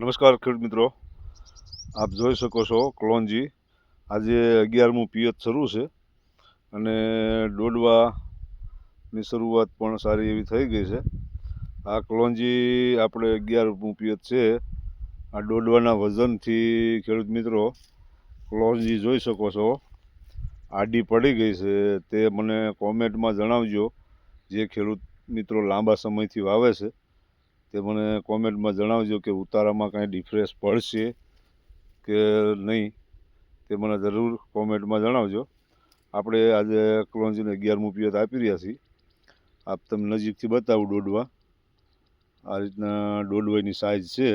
નમસ્કાર ખેડૂત મિત્રો, આપ જોઈ શકો છો કલોંજી. આજે 11મું પિયત શરૂ છે અને ડોડવાની શરૂઆત પણ સારી એવી થઈ ગઈ છે. આ કલોંજી આપણે 11મું પિયત છે. આ ડોડવાના વજનથી ખેડૂત મિત્રો કલોંજી જોઈ શકો છો આડી પડી ગઈ છે. તે મને કોમેન્ટમાં જણાવજો. જે ખેડૂત મિત્રો લાંબા સમયથી વાવે છે તે મને કોમેન્ટમાં જણાવજો કે ઉતારામાં કાંઈ ડિફરન્સ પડશે કે નહીં, તે મને જરૂર કોમેન્ટમાં જણાવજો. આપણે આજે કલોંજીને 11મું પિયત આપી રહ્યા છીએ. આપ તમને નજીકથી બતાવું ડોડવા. આ રીતના ડોડવાની સાઇઝ છે.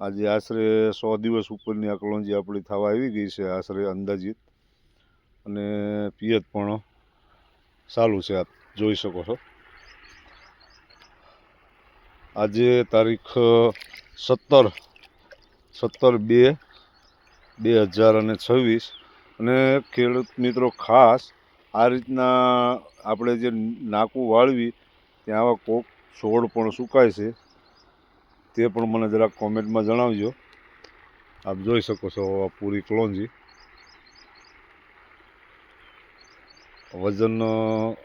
આજે આશરે 100 દિવસ ઉપરની આ કલોંજી આપણી થવા આવી ગઈ છે આશરે અંદાજિત, અને પિયત પણ ચાલુ છે. આપ જોઈ શકો છો. આજે તારીખ 17/2/2026 અને ખેડૂત મિત્રો ખાસ આ રીતના આપણે જે નાકું વાળવી ત્યાં આવા કોક છોડ પણ સુકાય છે, તે પણ મને જરાક કોમેન્ટમાં જણાવજો. આપ જોઈ શકો છો આ પૂરી કલોંજી. વજનના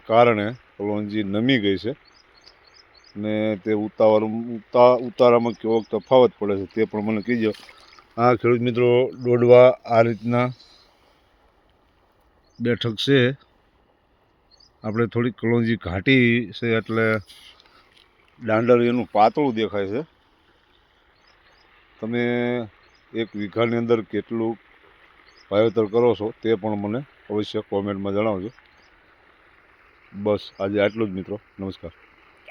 કારણે કલોંજી નમી ગઈ છે ને તે ઉતારામાં કેવો તફાવત પડે છે તે પણ મને કહીજો. હા ખેડૂત મિત્રો, ડોડવા આ રીતના બેઠક છે. આપણે થોડીક કલોંજી ઘાટી છે એટલે દાંડર એનું પાતળું દેખાય છે. તમે 1 વીઘાની અંદર કેટલું વાવેતર કરો છો તે પણ મને અવશ્ય કોમેન્ટમાં જણાવજો. બસ આજે આટલું જ મિત્રો. નમસ્કાર.